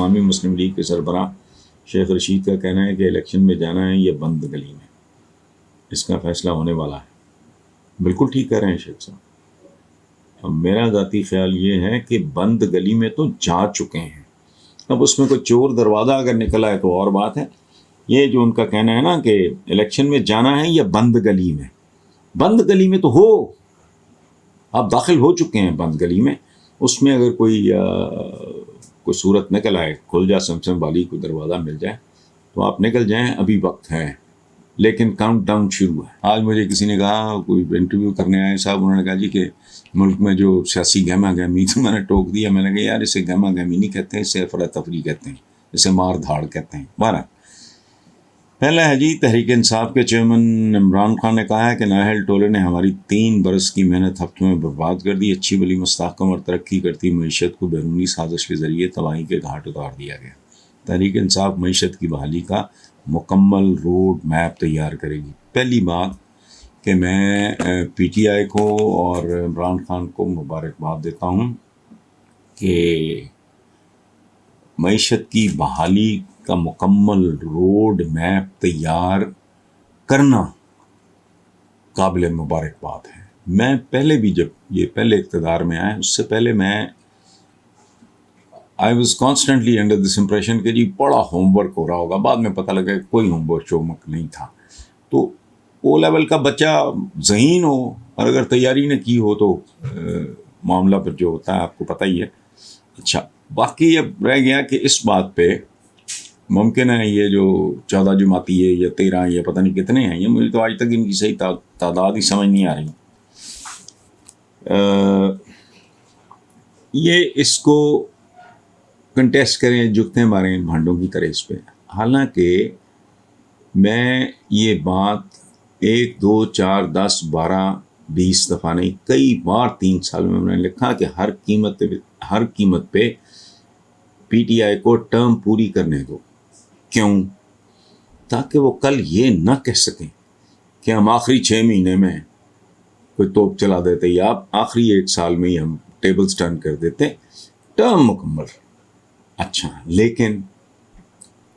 عوامی مسلم لیگ کے سربراہ شیخ رشید کا کہنا ہے کہ الیکشن میں جانا ہے یہ بند گلی میں، اس کا فیصلہ ہونے والا ہے۔ بالکل ٹھیک کہہ رہے ہیں شیخ صاحب۔ اب میرا ذاتی خیال یہ ہے کہ بند گلی میں تو جا چکے ہیں، اب اس میں کوئی چور دروازہ اگر نکل آئے تو اور بات ہے۔ یہ جو ان کا کہنا ہے نا کہ الیکشن میں جانا ہے یا بند گلی میں، بند گلی میں تو ہو، آپ داخل ہو چکے ہیں بند گلی میں، اس میں اگر کوئی صورت نکل آئے، کھل جائے سمسم والی کوئی دروازہ مل جائے تو آپ نکل جائیں، ابھی وقت ہے، لیکن کاؤنٹ ڈاؤن شروع ہے۔ آج مجھے کسی نے کہا، کوئی انٹرویو کرنے آئے صاحب، انہوں نے کہا جی کہ ملک میں جو سیاسی گہما گہمی، تو میں نے ٹوک دیا، میں نے کہا یار اسے گہما گہمی نہیں کہتے ہیں، اسے افراتفری کہتے ہیں، اسے مار دھاڑ کہتے ہیں۔ بارہ پہلا ہے جی، تحریک انصاف کے چیئرمین عمران خان نے کہا ہے کہ نااہل ٹولے نے ہماری 3 برس کی محنت ہفتوں میں برباد کر دی، اچھی بلی مستحکم اور ترقی کرتی معیشت کو بیرونی سازش کے ذریعے تباہی کے گھاٹ اتار دیا گیا۔ تحریک انصاف معیشت کی بحالی کا مکمل روڈ میپ تیار کرے گی۔ پہلی بات کہ میں پی ٹی آئی کو اور عمران خان کو مبارکباد دیتا ہوں کہ معیشت کی بحالی کا مکمل روڈ میپ تیار کرنا قابل مبارکباد ہے۔ میں پہلے بھی، جب یہ پہلے اقتدار میں آئے، اس سے پہلے میں I was constantly under this impression کہ جی بڑا ہوم ورک ہو رہا ہوگا، بعد میں پتہ لگا کہ کوئی ہوم ورک شومک نہیں تھا۔ تو او لیول کا بچہ ذہین ہو اور اگر تیاری نہ کی ہو تو معاملہ پر جو ہوتا ہے آپ کو پتہ ہی ہے۔ اچھا، باقی اب رہ گیا کہ اس بات پہ ممکن ہے یہ جو 14 جماعتی ہے یا 13 یا پتہ نہیں کتنے ہیں، یہ مجھے تو آج تک ان کی صحیح تعداد ہی سمجھ نہیں آ رہی۔ یہ اس کو کنٹیسٹ کریں، جھکتے ماریں بھانڈوں کی طرح اس پہ، حالانکہ میں یہ بات 1 2 4 10 12 20 دفعہ نہیں، کئی بار 3 سال میں نے لکھا کہ ہر قیمت پہ پی ٹی آئی کو ٹرم پوری کرنے دو۔ کیوں؟ تاکہ وہ کل یہ نہ کہہ سکیں کہ ہم آخری 6 مہینے میں کوئی توپ چلا دیتے یا آپ آخری 1 سال میں ہی ہم ٹیبلز ٹرن کر دیتے، ٹرم مکمل۔ اچھا، لیکن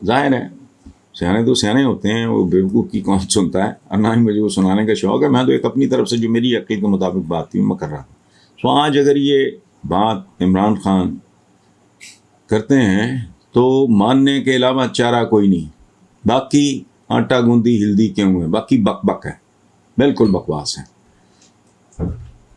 ظاہر ہے سیانے تو سیانے ہوتے ہیں، وہ بیوقوف کی کون سنتا ہے، اور نہ ہی مجھے وہ سنانے کا شوق ہے، میں تو ایک اپنی طرف سے جو میری عقل کے مطابق بات تھی میں کر رہا ہوں۔ سو آج اگر یہ بات عمران خان کرتے ہیں تو ماننے کے علاوہ چارہ کوئی نہیں، باقی آٹا گوندی ہلدی کیوں ہے، باقی بک بک ہے، بالکل بکواس ہے۔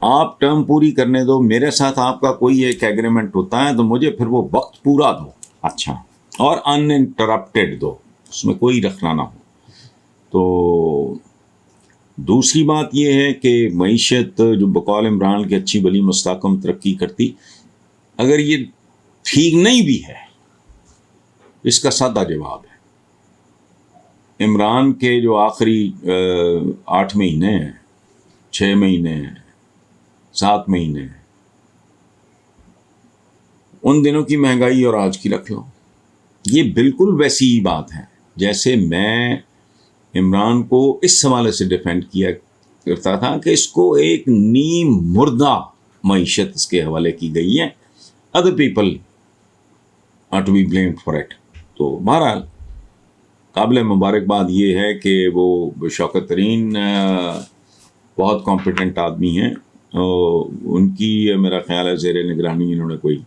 آپ ٹرم پوری کرنے دو، میرے ساتھ آپ کا کوئی ایک ایگریمنٹ ہوتا ہے تو مجھے پھر وہ وقت پورا دو، اچھا، اور ان انٹرپٹیڈ دو، اس میں کوئی رکھنا نہ ہو۔ تو دوسری بات یہ ہے کہ معیشت جو بقول عمران کی اچھی بلی مستحکم ترقی کرتی، اگر یہ ٹھیک نہیں بھی ہے، اس کا سادہ جواب ہے عمران کے جو آخری 8 مہینے ہیں، 6 مہینے ہیں، 7 مہینے ہیں، ان دنوں کی مہنگائی اور آج کی رکھ لو۔ یہ بالکل ویسی ہی بات ہے جیسے میں عمران کو اس حوالے سے ڈیفینڈ کیا کرتا تھا کہ اس کو ایک نیم مردہ معیشت اس کے حوالے کی گئی ہے، other people are to be blamed for it۔ تو بہرحال قابل مبارکباد یہ ہے کہ وہ شوکت ترین بہت کمپیٹنٹ آدمی ہیں، ان کی میرا خیال ہے زیر نگرانی انہوں نے کوئی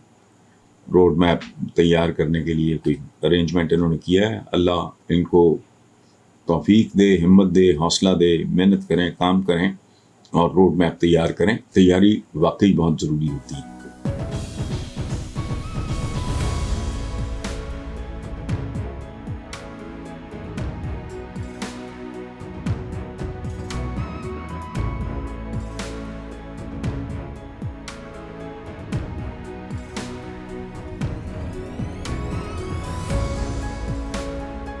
روڈ میپ تیار کرنے کے لیے کوئی ارینجمنٹ انہوں نے کیا ہے۔ اللہ ان کو توفیق دے، ہمت دے، حوصلہ دے، محنت کریں، کام کریں اور روڈ میپ تیار کریں۔ تیاری واقعی بہت ضروری ہوتی ہے۔